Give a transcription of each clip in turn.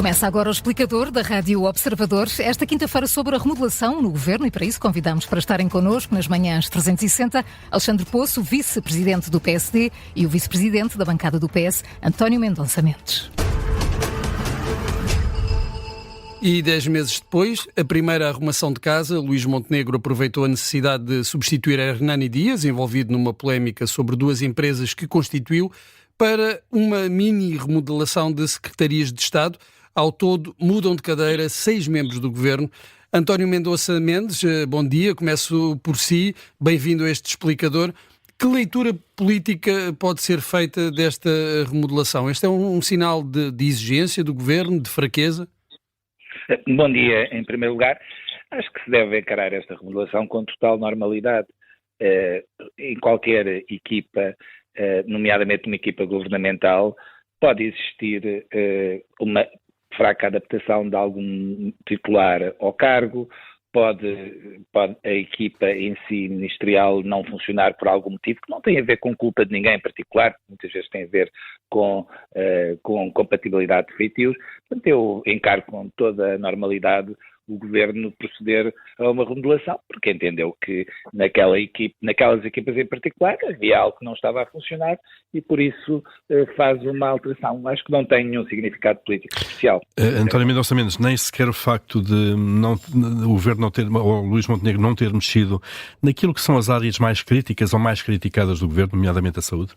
Começa agora o explicador da Rádio Observador, esta quinta-feira sobre a remodelação no Governo, e para isso convidamos para estarem connosco nas manhãs 360 Alexandre Poço, vice-presidente do PSD, e o vice-presidente da bancada do PS, António Mendonça Mendes. E 10 meses depois, a primeira arrumação de casa, Luís Montenegro aproveitou a necessidade de substituir Hernani Dias, envolvido numa polémica sobre duas empresas que constituiu, para uma mini remodelação de secretarias de Estado. Ao todo, mudam de cadeira 6 membros do Governo. António Mendonça Mendes, bom dia, começo por si, bem-vindo a este explicador. Que leitura política pode ser feita desta remodelação? Este é um sinal de exigência do Governo, de fraqueza? Bom dia, em primeiro lugar. Acho que se deve encarar esta remodelação com total normalidade. Em qualquer equipa, nomeadamente uma equipa governamental, pode existir uma fraca adaptação de algum titular ao cargo, pode a equipa em si ministerial não funcionar por algum motivo que não tem a ver com culpa de ninguém em particular, muitas vezes tem a ver com compatibilidade de feitios. Portanto, eu encaro com toda a normalidade o Governo proceder a uma remodelação, porque entendeu que naquelas equipas em particular havia algo que não estava a funcionar e por isso faz uma alteração. Acho que não tem nenhum significado político especial. António Mendonça Mendes, nem sequer o facto de o Governo não ter, ou Luís Montenegro não ter mexido naquilo que são as áreas mais críticas ou mais criticadas do Governo, nomeadamente a saúde?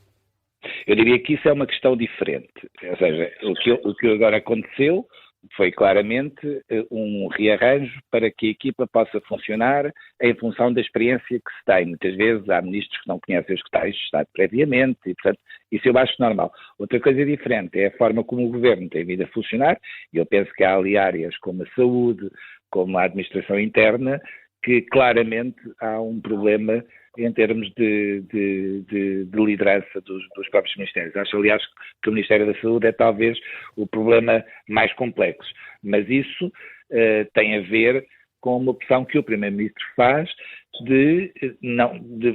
Eu diria que isso é uma questão diferente. Ou seja, o que agora aconteceu foi claramente um rearranjo para que a equipa possa funcionar em função da experiência que se tem. Muitas vezes há ministros que não conhecem os secretários de Estado previamente e, portanto, isso eu acho normal. Outra coisa diferente é a forma como o Governo tem vindo a funcionar, e eu penso que há ali áreas como a saúde, como a administração interna, que claramente há um problema em termos de liderança dos próprios ministérios. Acho, aliás, que o Ministério da Saúde é talvez o problema mais complexo, mas isso tem a ver com uma opção que o Primeiro-Ministro faz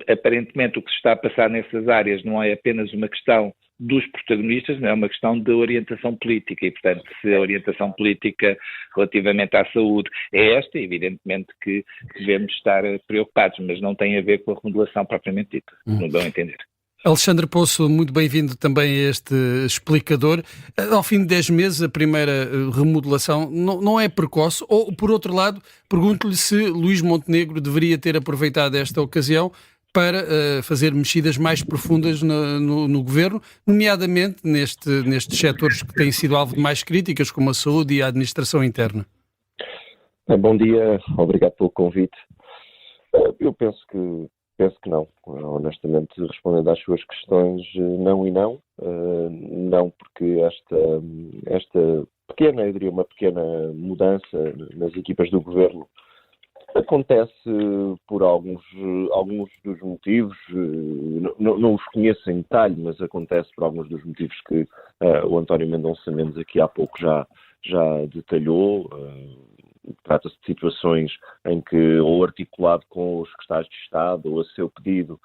aparentemente o que se está a passar nessas áreas não é apenas uma questão dos protagonistas, não é uma questão de orientação política e, portanto, se a orientação política relativamente à saúde é esta, evidentemente que devemos estar preocupados, mas não tem a ver com a remodelação propriamente dita, não dão a entender. Alexandre Poço, muito bem-vindo também a este explicador. Ao fim de 10 meses, a primeira remodelação não é precoce? Ou, por outro lado, pergunto-lhe se Luís Montenegro deveria ter aproveitado esta ocasião para fazer mexidas mais profundas no Governo, nomeadamente nestes setores que têm sido alvo de mais críticas, como a saúde e a administração interna. Bom dia, obrigado pelo convite. Eu penso que não. Honestamente, respondendo às suas questões, não e não. Não porque esta pequena, eu diria uma pequena mudança nas equipas do Governo acontece por alguns dos motivos, não os conheço em detalhe, mas acontece por alguns dos motivos que o António Mendonça Mendes aqui há pouco já detalhou. Trata-se de situações em que, ou articulado com os secretários de Estado, ou a seu pedido,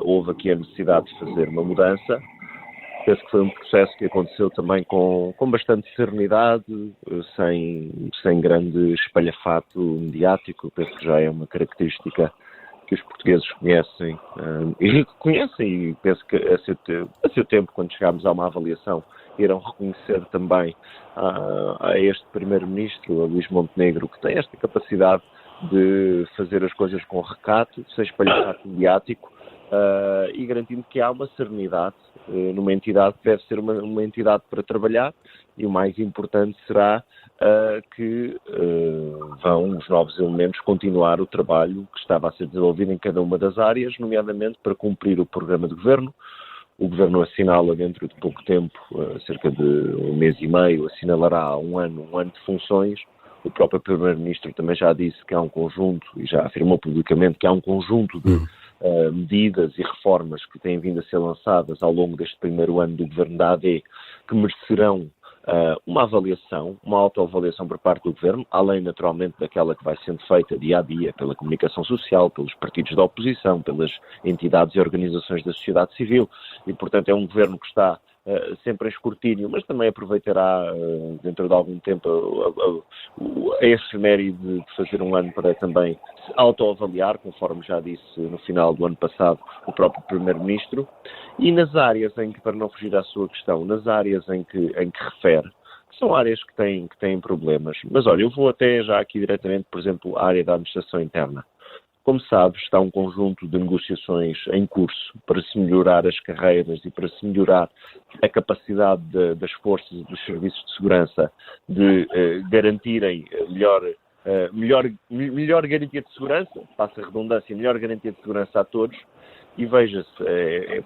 houve aqui a necessidade de fazer uma mudança. Penso que foi um processo que aconteceu também com bastante serenidade, sem grande espalhafato mediático. Penso que já é uma característica que os portugueses conhecem e penso que a seu tempo, quando chegarmos a uma avaliação, irão reconhecer também a este Primeiro-Ministro, a Luís Montenegro, que tem esta capacidade de fazer as coisas com recato, sem espalhafato mediático, e garantindo que há uma serenidade numa entidade que deve ser uma entidade para trabalhar, e o mais importante será que vão os novos elementos continuar o trabalho que estava a ser desenvolvido em cada uma das áreas, nomeadamente para cumprir o programa de Governo. O Governo assinala dentro de pouco tempo, cerca de um mês e meio, assinalará um ano de funções. O próprio Primeiro-Ministro também já disse que há um conjunto, e já afirmou publicamente que há um conjunto de medidas e reformas que têm vindo a ser lançadas ao longo deste primeiro ano do Governo da AD, que merecerão uma avaliação, uma autoavaliação por parte do Governo, além naturalmente daquela que vai sendo feita dia a dia pela comunicação social, pelos partidos da oposição, pelas entidades e organizações da sociedade civil, e portanto é um Governo que está sempre em escrutínio, mas também aproveitará dentro de algum tempo a efeméride de fazer um ano para também se autoavaliar, conforme já disse no final do ano passado o próprio Primeiro-Ministro, e nas áreas em que, para não fugir à sua questão, nas áreas em que refere, são áreas que têm problemas. Mas olha, eu vou até já aqui diretamente, por exemplo, à área da administração interna. Como sabe, está um conjunto de negociações em curso para se melhorar as carreiras e para se melhorar a capacidade das forças e dos serviços de segurança de garantirem melhor garantia de segurança, passa a redundância, melhor garantia de segurança a todos. E veja-se,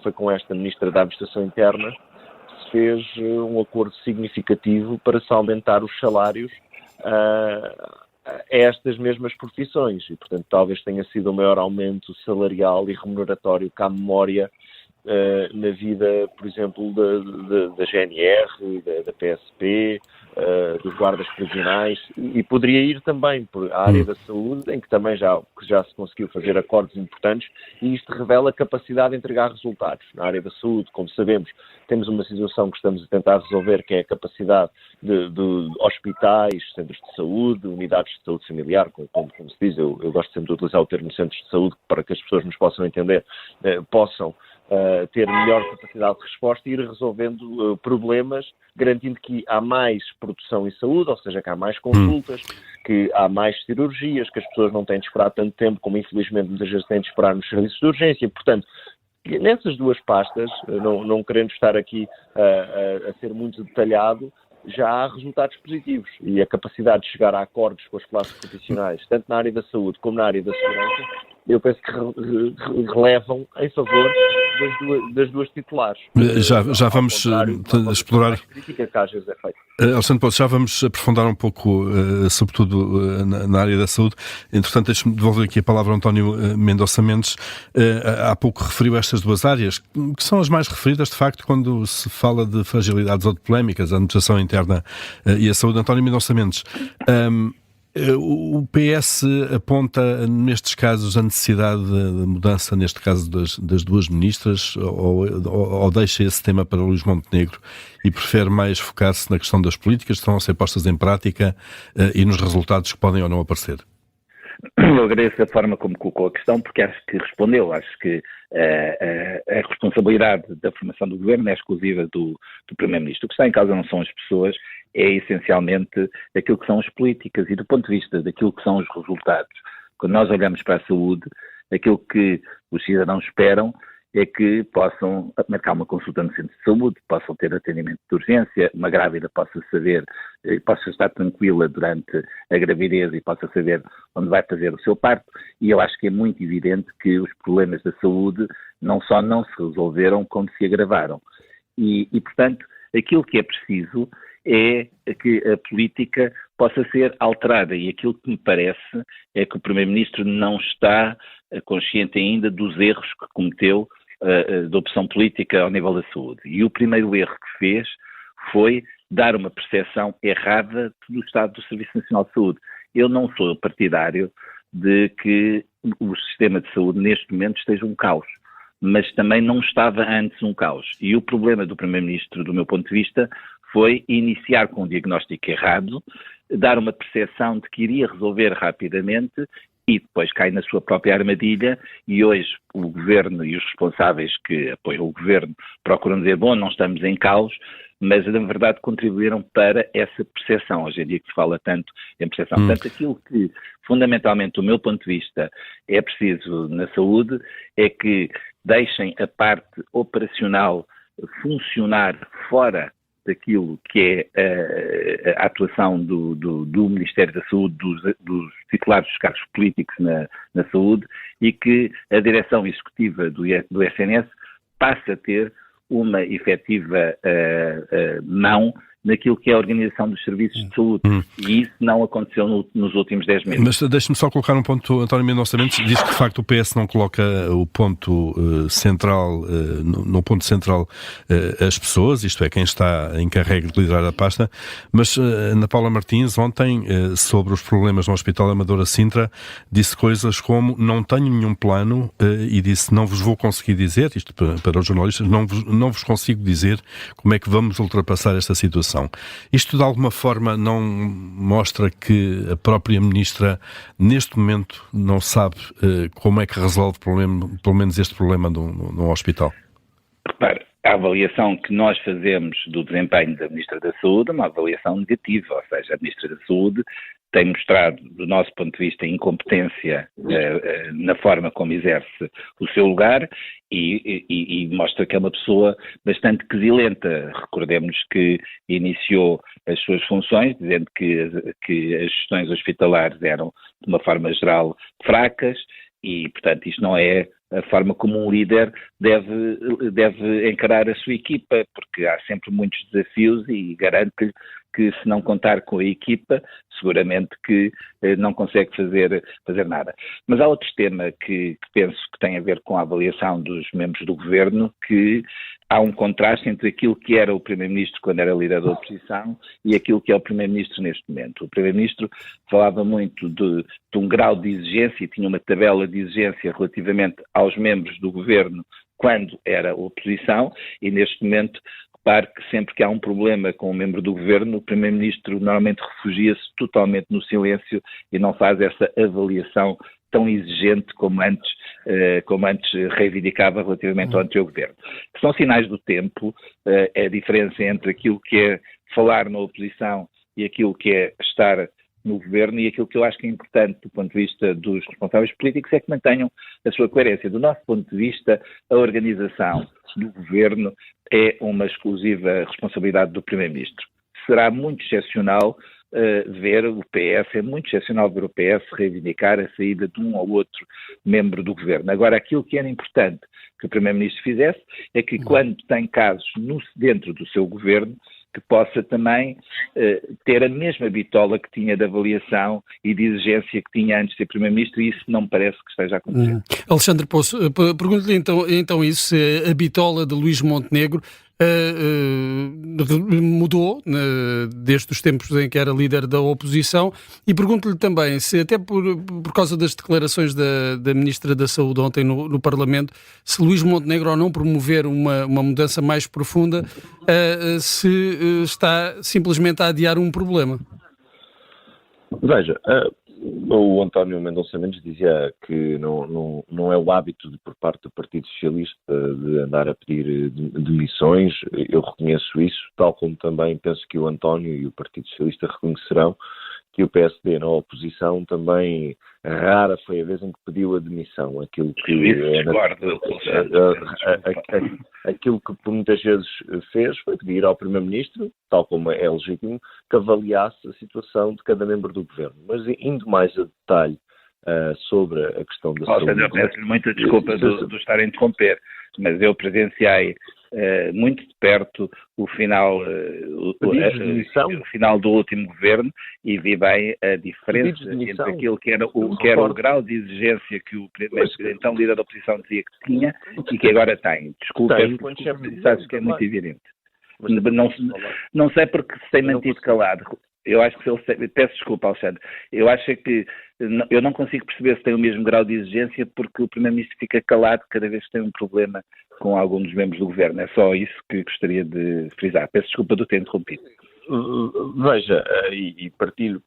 foi com esta Ministra da Administração Interna que se fez um acordo significativo para se aumentar os salários a estas mesmas profissões e, portanto, talvez tenha sido o maior aumento salarial e remuneratório que há memória na vida, por exemplo, da GNR, da PSP, dos guardas prisionais, e poderia ir também por a área da saúde, em que também já se conseguiu fazer acordos importantes, e isto revela a capacidade de entregar resultados. Na área da saúde, como sabemos, temos uma situação que estamos a tentar resolver, que é a capacidade de hospitais, centros de saúde, unidades de saúde familiar, como se diz, eu gosto sempre de utilizar o termo centros de saúde para que as pessoas nos possam entender, possam ter melhor capacidade de resposta e ir resolvendo problemas, garantindo que há mais produção em saúde, ou seja, que há mais consultas, que há mais cirurgias, que as pessoas não têm de esperar tanto tempo como infelizmente muitas vezes têm de esperar nos serviços de urgência. Portanto, nessas duas pastas, não querendo estar aqui a ser muito detalhado, já há resultados positivos e a capacidade de chegar a acordos com as classes profissionais, tanto na área da saúde como na área da segurança, eu penso que relevam em favor das duas titulares. Já vamos explorar. Crítica que às vezes é feita. Alexandre Poço, já vamos aprofundar um pouco, sobretudo na área da saúde. Entretanto, deixe-me devolver aqui a palavra ao António Mendonça Mendes. Há pouco referiu estas duas áreas, que são as mais referidas, de facto, quando se fala de fragilidades ou de polémicas, a administração interna e a saúde. António Mendonça Mendes, o PS aponta nestes casos a necessidade de mudança, neste caso das duas ministras, ou deixa esse tema para Luís Montenegro e prefere mais focar-se na questão das políticas que estão a ser postas em prática e nos resultados que podem ou não aparecer? Eu agradeço a forma como colocou a questão, porque acho que respondeu. Acho que a responsabilidade da formação do governo é exclusiva do Primeiro-Ministro. O que está em causa não são as pessoas, é essencialmente aquilo que são as políticas e do ponto de vista daquilo que são os resultados. Quando nós olhamos para a saúde, aquilo que os cidadãos esperam é que possam marcar uma consulta no centro de saúde, possam ter atendimento de urgência, uma grávida possa estar tranquila durante a gravidez e possa saber onde vai fazer o seu parto, e eu acho que é muito evidente que os problemas da saúde não só não se resolveram, como se agravaram. E portanto, aquilo que é preciso é que a política possa ser alterada, e aquilo que me parece é que o Primeiro-Ministro não está consciente ainda dos erros que cometeu da opção política ao nível da saúde. E o primeiro erro que fez foi dar uma percepção errada do estado do Serviço Nacional de Saúde. Eu não sou partidário de que o sistema de saúde neste momento esteja um caos, mas também não estava antes um caos. E o problema do Primeiro-Ministro, do meu ponto de vista, foi iniciar com um diagnóstico errado, dar uma percepção de que iria resolver rapidamente e depois cai na sua própria armadilha, e hoje o Governo e os responsáveis que apoiam o Governo procuram dizer, bom, não estamos em caos, mas na verdade contribuíram para essa percepção. Hoje em dia que se fala tanto em percepção. Portanto, aquilo que fundamentalmente do meu ponto de vista é preciso na saúde é que deixem a parte operacional funcionar fora daquilo que é a atuação do Ministério da Saúde, dos titulares dos cargos políticos na saúde, e que a direção executiva do SNS passe a ter uma efetiva mão naquilo que é a organização dos serviços de saúde. E isso não aconteceu nos últimos 10 meses. Mas deixe-me só colocar um ponto, António Mendonça Mendes, diz que de facto o PS não coloca o ponto central, no ponto central as pessoas, isto é, quem está encarregue de liderar a pasta, mas Ana Paula Martins ontem, sobre os problemas no Hospital Amadora Sintra, disse coisas como: não tenho nenhum plano, e disse: não vos vou conseguir dizer, isto para os jornalistas, não vos consigo dizer como é que vamos ultrapassar esta situação. Isto de alguma forma não mostra que a própria Ministra neste momento não sabe como é que resolve pelo menos este problema no hospital? Repare, a avaliação que nós fazemos do desempenho da Ministra da Saúde é uma avaliação negativa, ou seja, a Ministra da Saúde tem mostrado, do nosso ponto de vista, incompetência na forma como exerce o seu lugar e mostra que é uma pessoa bastante quesilenta. Recordemos que iniciou as suas funções dizendo que as gestões hospitalares eram, de uma forma geral, fracas e, portanto, isto não é a forma como um líder deve encarar a sua equipa, porque há sempre muitos desafios e garanto-lhe que se não contar com a equipa, seguramente que não consegue fazer nada. Mas há outro tema que penso que tem a ver com a avaliação dos membros do governo, que há um contraste entre aquilo que era o Primeiro-Ministro quando era líder da oposição e aquilo que é o Primeiro-Ministro neste momento. O Primeiro-Ministro falava muito de um grau de exigência e tinha uma tabela de exigência relativamente aos membros do governo quando era oposição e neste momento repare que sempre que há um problema com um membro do governo, o Primeiro-Ministro normalmente refugia-se totalmente no silêncio e não faz essa avaliação tão exigente como antes reivindicava relativamente ao anterior governo. São sinais do tempo, a diferença entre aquilo que é falar na oposição e aquilo que é estar no governo, e aquilo que eu acho que é importante do ponto de vista dos responsáveis políticos é que mantenham a sua coerência. Do nosso ponto de vista, a organização do governo é uma exclusiva responsabilidade do Primeiro-Ministro. Será muito excepcional ver o PS reivindicar a saída de um ou outro membro do governo. Agora, aquilo que era importante que o Primeiro-Ministro fizesse é que quando tem casos dentro do seu governo, que possa também ter a mesma bitola que tinha de avaliação e de exigência que tinha antes de ser Primeiro-Ministro, e isso não me parece que esteja a acontecer. Alexandre Poço, pergunto-lhe então isso, se a bitola de Luís Montenegro mudou desde os tempos em que era líder da oposição, e pergunto-lhe também se, até por causa das declarações da Ministra da Saúde ontem no Parlamento, se Luís Montenegro, ao não promover uma mudança mais profunda, se está simplesmente a adiar um problema. Veja, o António Mendonça Mendes dizia que não é o hábito por parte do Partido Socialista de andar a pedir demissões. Eu reconheço isso, tal como também penso que o António e o Partido Socialista reconhecerão que o PSD na oposição também rara foi a vez em que pediu a demissão. Aquilo que por muitas vezes fez foi pedir ao Primeiro-Ministro, tal como é legítimo, que avaliasse a situação de cada membro do Governo. Mas indo mais a detalhe sobre a questão da saúde... Eu peço-lhe muita desculpa de estar a interromper, mas eu presenciei muito de perto o final do último governo e vi bem a diferença entre aquilo que era o grau de exigência que o então líder da oposição dizia que tinha e que agora tem. Desculpa, acho que é muito evidente. Não sei porque se tem mantido calado. Eu acho que peço desculpa, Alexandre, eu acho que eu não consigo perceber se tem o mesmo grau de exigência porque o Primeiro-Ministro fica calado cada vez que tem um problema com algum dos membros do Governo. É só isso que gostaria de frisar. Peço desculpa de ter interrompido. Veja, e partilho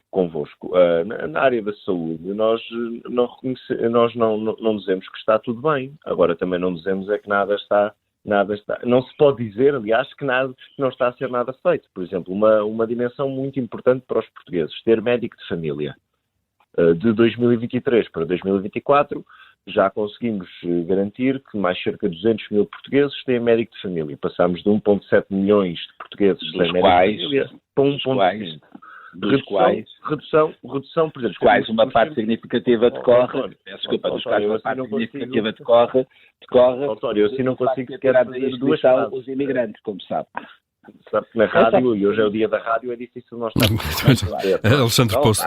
convosco, na área da saúde nós não dizemos que está tudo bem, agora também não dizemos é que nada está, não se pode dizer, aliás, que não está a ser nada feito. Por exemplo, uma dimensão muito importante para os portugueses, ter médico de família. De 2023 para 2024, já conseguimos garantir que mais cerca de 200 mil portugueses têm médico de família. Passámos de 1,7 milhões de portugueses sem médico de família para 1,5. Redução, por exemplo, dos quais uma parte significativa decorre, Autório, eu assim não consigo sequer fazer duas frases. Os imigrantes, como sabe. Sabe que na rádio, e hoje é o dia da rádio, é difícil nós estarmos. Alexandre Poço,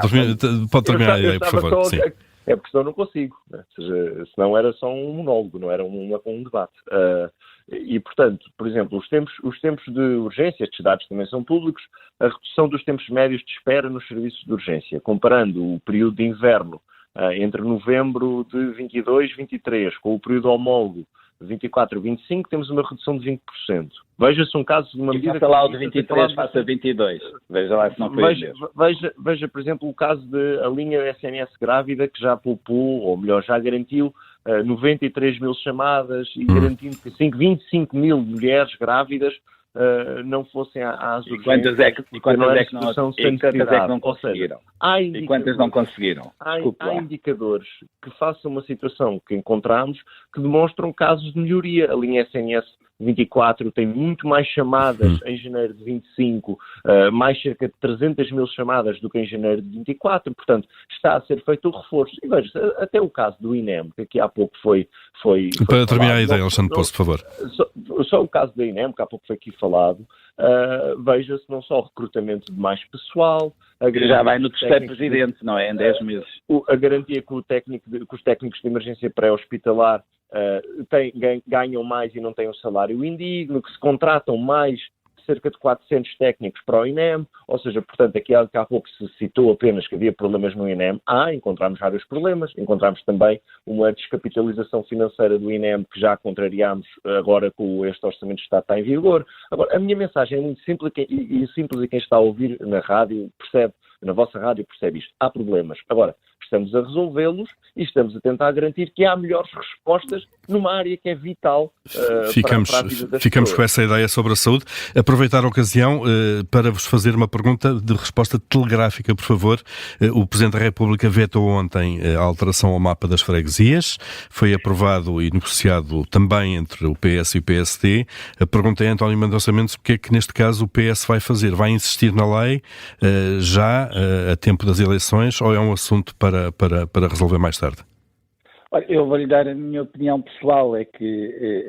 pode terminar a ideia, por favor. Sim. É porque senão não consigo, né? Ou seja, senão era só um monólogo, não era um debate. E, portanto, por exemplo, os tempos de urgência, estes dados também são públicos, a redução dos tempos médios de espera nos serviços de urgência, comparando o período de inverno entre novembro de 22 e 23 com o período homólogo de 24 e 25, temos uma redução de 20%. Veja-se um caso de uma medida... Faça lá o de 23, faça 22. Veja lá se não foi veja, por exemplo, o caso da linha SMS grávida, que já poupou, ou melhor, já garantiu 93 mil chamadas e garantindo que 25 mil mulheres grávidas não fossem às urgências. E quantas é que não conseguiram? E quantas não conseguiram? Há indicadores que façam uma situação que encontramos que demonstram casos de melhoria. A linha SNS 24 tem muito mais chamadas em janeiro de 25, mais cerca de 300 mil chamadas do que em janeiro de 24, portanto está a ser feito o reforço. E veja, até o caso do INEM, que aqui há pouco foi para terminar a ideia, Alexandre Poço, por favor. Só o caso da INEM, que há pouco foi aqui falado, veja-se não só o recrutamento de mais pessoal... Já vai no terceiro presidente, não é? Em 10 meses. A garantia que os técnicos de emergência pré-hospitalar ganham mais e não têm um salário indigno, que se contratam mais cerca de 400 técnicos para o INEM, ou seja, portanto, aqui há pouco se citou apenas que havia problemas no INEM. Encontramos vários problemas, encontramos também uma descapitalização financeira do INEM que já contrariámos agora com este Orçamento de Estado está em vigor. Agora, a minha mensagem é muito simples e quem está a ouvir na rádio percebe, na vossa rádio percebe isto. Há problemas. Agora, estamos a resolvê-los e estamos a tentar garantir que há melhores respostas numa área que é vital para a vida das Ficamos pessoas. Com essa ideia sobre a saúde. Aproveitar a ocasião para vos fazer uma pergunta de resposta telegráfica, por favor. O Presidente da República vetou ontem a alteração ao mapa das freguesias. Foi aprovado e negociado também entre o PS e o PSD. A pergunta é, António Mendonça Mendes, o que é que neste caso o PS vai fazer? Vai insistir na lei já a tempo das eleições ou é um assunto para resolver mais tarde? Olha, eu vou-lhe dar a minha opinião pessoal, é que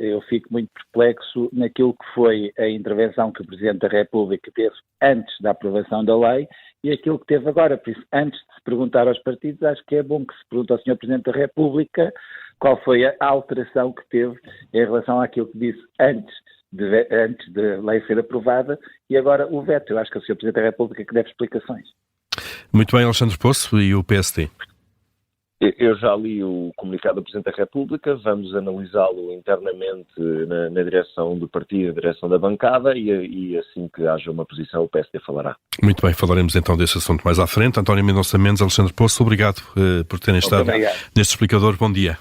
eu fico muito perplexo naquilo que foi a intervenção que o Presidente da República teve antes da aprovação da lei e aquilo que teve agora. Por isso, antes de se perguntar aos partidos, acho que é bom que se pergunte ao Sr. Presidente da República qual foi a alteração que teve em relação àquilo que disse antes da lei ser aprovada e agora o veto. Eu acho que é o Sr. Presidente da República que deve explicações. Muito bem, Alexandre Poço e o PSD. Eu já li o comunicado do Presidente da República, vamos analisá-lo internamente na direção do partido, na direção da bancada e assim que haja uma posição o PSD falará. Muito bem, falaremos então desse assunto mais à frente. António Mendonça Mendes, Alexandre Poço, obrigado por terem estado neste explicador. Bom dia.